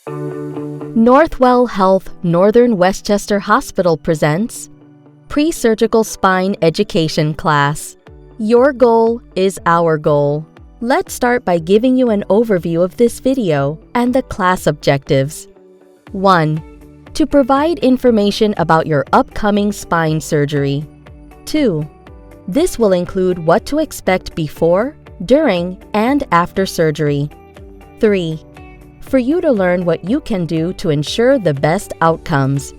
Northwell Health Northern Westchester Hospital presents Pre-Surgical Spine Education Class. Your goal is our goal. Let's start by giving you an overview of this video and the class objectives. 1. To provide information about your upcoming spine surgery. 2. This will include what to expect before, during, and after surgery. 3. For you to learn what you can do to ensure the best outcomes.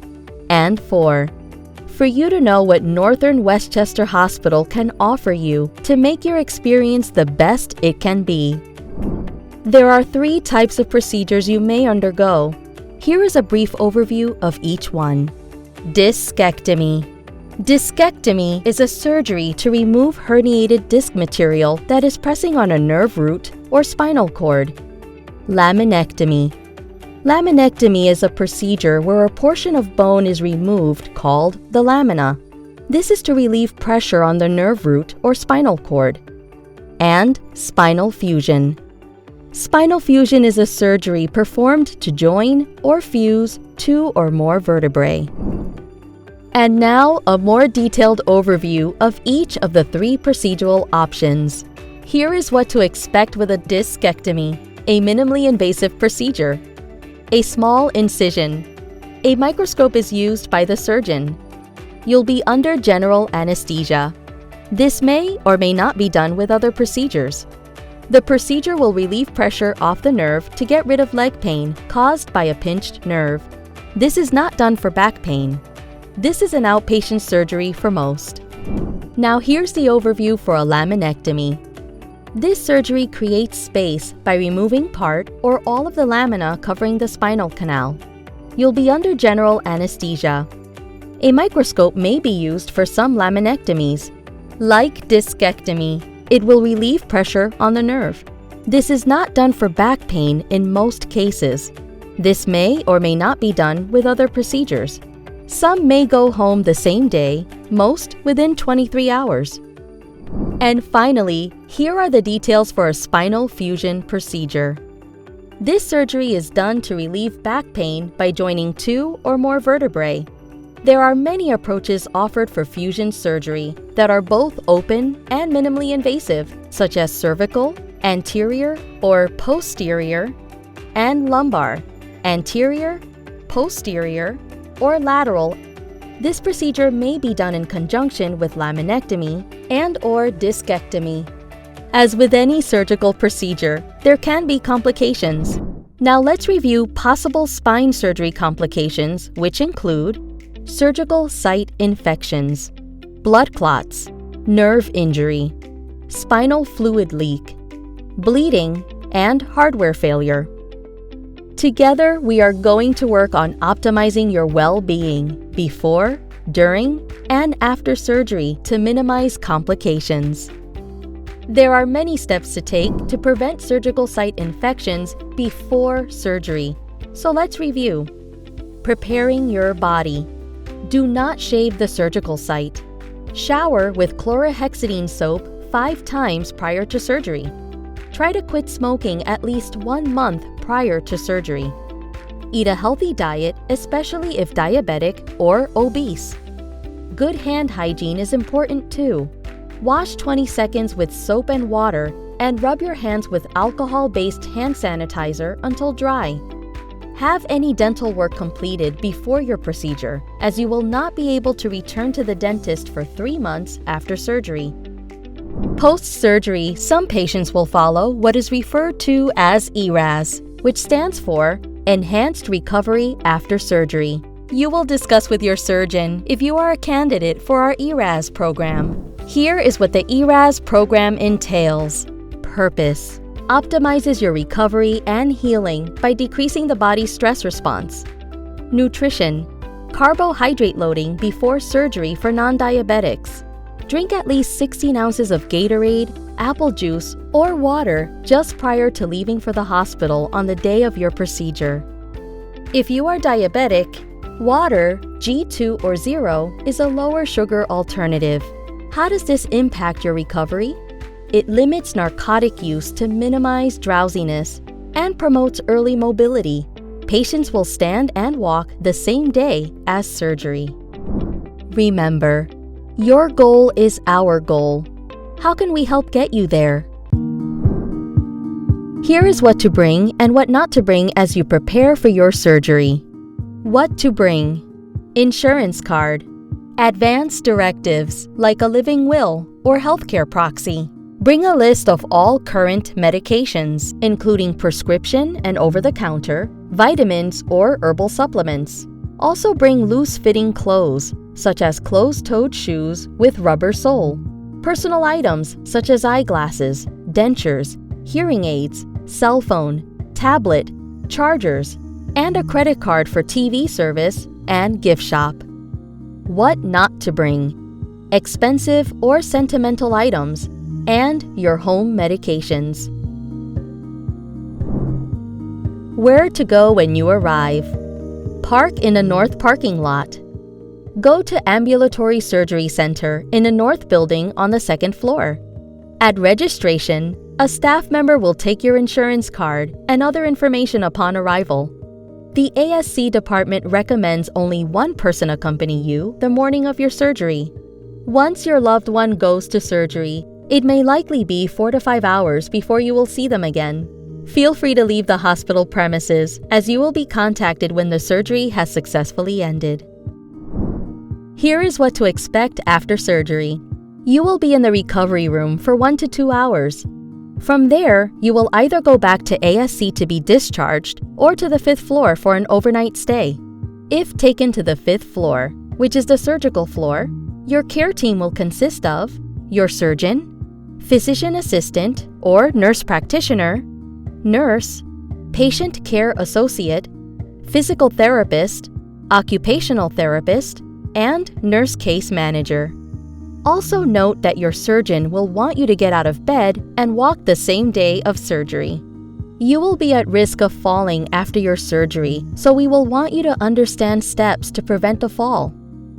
And 4. For you to know what Northern Westchester Hospital can offer you to make your experience the best it can be. There are 3 types of procedures you may undergo. Here is a brief overview of each one. Discectomy. Discectomy is a surgery to remove herniated disc material that is pressing on a nerve root or spinal cord. Laminectomy. Laminectomy is a procedure where a portion of bone is removed called the lamina. This is to relieve pressure on the nerve root or spinal cord. And spinal fusion. Spinal fusion is a surgery performed to join or fuse 2 or more vertebrae. And now, a more detailed overview of each of the 3 procedural options. Here is what to expect with a discectomy, a minimally invasive procedure. A small incision. A microscope is used by the surgeon. You'll be under general anesthesia. This may or may not be done with other procedures. The procedure will relieve pressure off the nerve to get rid of leg pain caused by a pinched nerve. This is not done for back pain. This is an outpatient surgery for most. Now here's the overview for a laminectomy. This surgery creates space by removing part or all of the lamina covering the spinal canal. You'll be under general anesthesia. A microscope may be used for some laminectomies. Like discectomy, it will relieve pressure on the nerve. This is not done for back pain in most cases. This may or may not be done with other procedures. Some may go home the same day, most within 23 hours. And finally, here are the details for a spinal fusion procedure. This surgery is done to relieve back pain by joining 2 or more vertebrae. There are many approaches offered for fusion surgery that are both open and minimally invasive, such as cervical, anterior or posterior, and lumbar, anterior, posterior, or lateral. This procedure may be done in conjunction with laminectomy and/or discectomy. As with any surgical procedure, there can be complications. Now let's review possible spine surgery complications, which include surgical site infections, blood clots, nerve injury, spinal fluid leak, bleeding, and hardware failure. Together, we are going to work on optimizing your well-being before, during, and after surgery to minimize complications. There are many steps to take to prevent surgical site infections before surgery. So let's review. Preparing your body. Do not shave the surgical site. Shower with chlorhexidine soap 5 times prior to surgery. Try to quit smoking at least 1 month prior to surgery. Eat a healthy diet, especially if diabetic or obese. Good hand hygiene is important too. Wash 20 seconds with soap and water and rub your hands with alcohol-based hand sanitizer until dry. Have any dental work completed before your procedure, as you will not be able to return to the dentist for 3 months after surgery. Post-surgery, some patients will follow what is referred to as ERAS, which stands for Enhanced Recovery After Surgery. You will discuss with your surgeon if you are a candidate for our ERAS program. Here is what the ERAS program entails. Purpose: optimizes your recovery and healing by decreasing the body's stress response. Nutrition: carbohydrate loading before surgery for non-diabetics. Drink at least 16 ounces of Gatorade, apple juice, or water just prior to leaving for the hospital on the day of your procedure. If you are diabetic, water, G2 or 0, is a lower sugar alternative. How does this impact your recovery? It limits narcotic use to minimize drowsiness and promotes early mobility. patients will stand and walk the same day as surgery. Remember, your goal is our goal. How can we help get you there? Here is what to bring and what not to bring as you prepare for your surgery. What to bring: insurance card, advance directives like a living will or healthcare proxy. Bring a list of all current medications, including prescription and over-the-counter, vitamins or herbal supplements. Also bring loose-fitting clothes, such as closed-toed shoes with rubber sole. Personal items such as eyeglasses, dentures, hearing aids, cell phone, tablet, chargers, and a credit card for TV service and gift shop. What not to bring: expensive or sentimental items, and your home medications. Where to go when you arrive: park in a north parking lot. Go to Ambulatory Surgery Center in a north building on the second floor. At registration, a staff member will take your insurance card and other information upon arrival. The ASC department recommends only one person accompany you the morning of your surgery. Once your loved one goes to surgery, it may likely be 4 to 5 hours before you will see them again. Feel free to leave the hospital premises, as you will be contacted when the surgery has successfully ended. Here is what to expect after surgery. You will be in the recovery room for 1 to 2 hours. From there, you will either go back to ASC to be discharged or to the 5th floor for an overnight stay. If taken to the 5th floor, which is the surgical floor, your care team will consist of your surgeon, physician assistant or nurse practitioner, nurse, patient care associate, physical therapist, occupational therapist, and nurse case manager. Also note that your surgeon will want you to get out of bed and walk the same day of surgery. You will be at risk of falling after your surgery, so we will want you to understand steps to prevent a fall.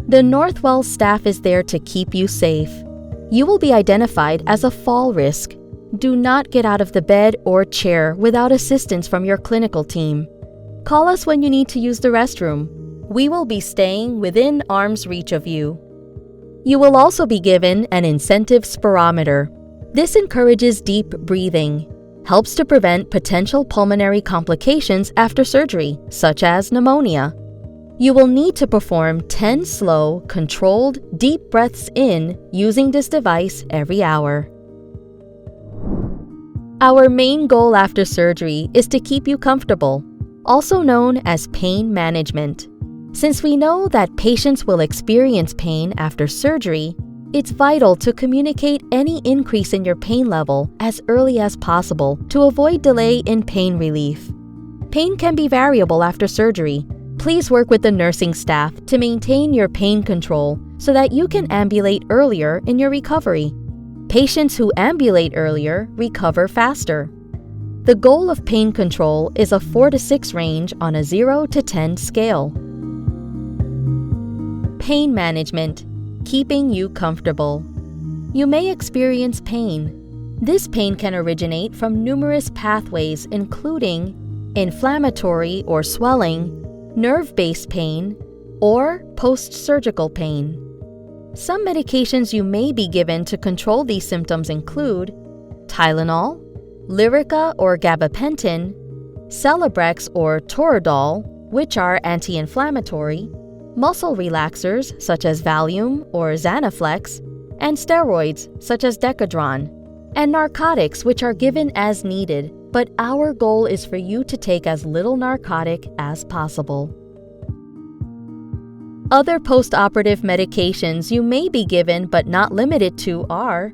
The Northwell staff is there to keep you safe. You will be identified as a fall risk. Do not get out of the bed or chair without assistance from your clinical team. Call us when you need to use the restroom. We will be staying within arm's reach of you. You will also be given an incentive spirometer. This encourages deep breathing, helps to prevent potential pulmonary complications after surgery, such as pneumonia. You will need to perform 10 slow, controlled, deep breaths in using this device every hour. Our main goal after surgery is to keep you comfortable, also known as pain management. Since we know that patients will experience pain after surgery, it's vital to communicate any increase in your pain level as early as possible to avoid delay in pain relief. Pain can be variable after surgery. Please work with the nursing staff to maintain your pain control so that you can ambulate earlier in your recovery. Patients who ambulate earlier recover faster. The goal of pain control is a 4 to 6 range on a 0 to 10 scale. Pain management, keeping you comfortable. You may experience pain. This pain can originate from numerous pathways, including inflammatory or swelling, nerve-based pain, or post-surgical pain. Some medications you may be given to control these symptoms include Tylenol, Lyrica or gabapentin, Celebrex or Toradol, which are anti-inflammatory, muscle relaxers such as Valium or Zanaflex, and steroids such as Decadron, and narcotics which are given as needed, but our goal is for you to take as little narcotic as possible. Other post-operative medications you may be given but not limited to are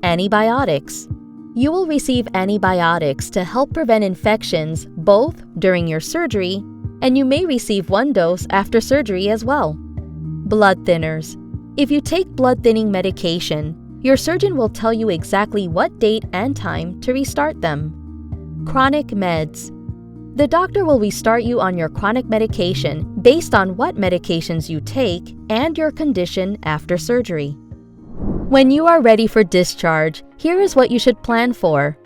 antibiotics. You will receive antibiotics to help prevent infections both during your surgery, and you may receive 1 dose after surgery as well. Blood thinners. If you take blood thinning medication, your surgeon will tell you exactly what date and time to restart them. Chronic meds. The doctor will restart you on your chronic medication based on what medications you take and your condition after surgery. When you are ready for discharge, here is what you should plan for.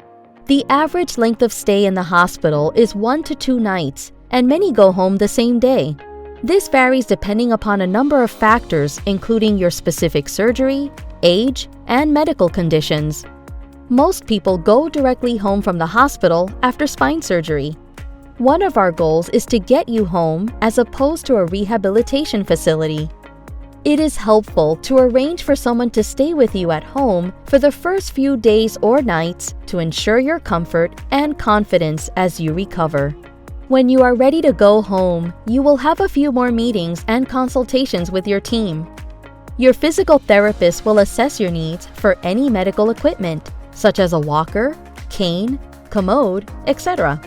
The average length of stay in the hospital is 1 to 2 nights, and many go home the same day. This varies depending upon a number of factors, including your specific surgery, age, and medical conditions. Most people go directly home from the hospital after spine surgery. One of our goals is to get you home as opposed to a rehabilitation facility. It is helpful to arrange for someone to stay with you at home for the first few days or nights to ensure your comfort and confidence as you recover. When you are ready to go home, you will have a few more meetings and consultations with your team. Your physical therapist will assess your needs for any medical equipment, such as a walker, cane, commode, etc.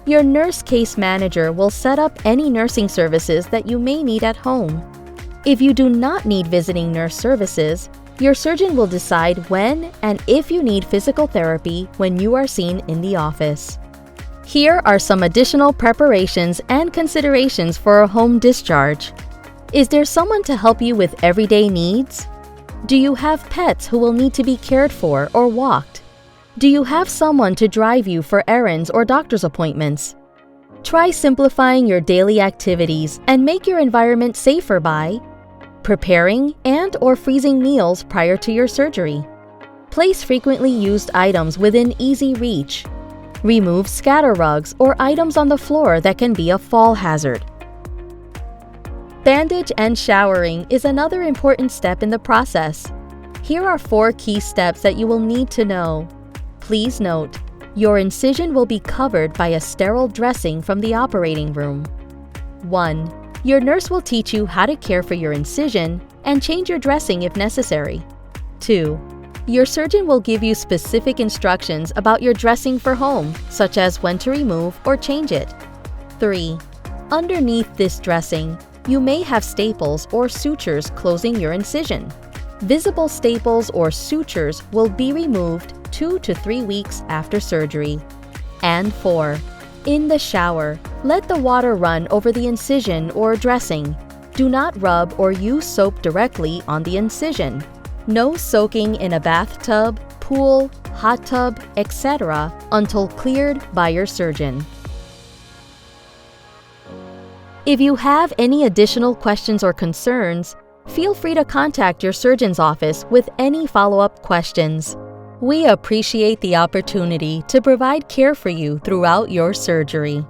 Your nurse case manager will set up any nursing services that you may need at home. If you do not need visiting nurse services, your surgeon will decide when and if you need physical therapy when you are seen in the office. Here are some additional preparations and considerations for a home discharge. Is there someone to help you with everyday needs? Do you have pets who will need to be cared for or walked? Do you have someone to drive you for errands or doctor's appointments? Try simplifying your daily activities and make your environment safer by preparing and/or freezing meals prior to your surgery. Place frequently used items within easy reach. Remove scatter rugs or items on the floor that can be a fall hazard. Bandage and showering is another important step in the process. Here are 4 key steps that you will need to know. Please note, your incision will be covered by a sterile dressing from the operating room. 1. Your nurse will teach you how to care for your incision and change your dressing if necessary. 2. Your surgeon will give you specific instructions about your dressing for home, such as when to remove or change it. 3. Underneath this dressing, you may have staples or sutures closing your incision. Visible staples or sutures will be removed 2 to 3 weeks after surgery. And 4. In the shower, let the water run over the incision or dressing. Do not rub or use soap directly on the incision. No soaking in a bathtub, pool, hot tub, etc. until cleared by your surgeon. If you have any additional questions or concerns, feel free to contact your surgeon's office with any follow-up questions. We appreciate the opportunity to provide care for you throughout your surgery.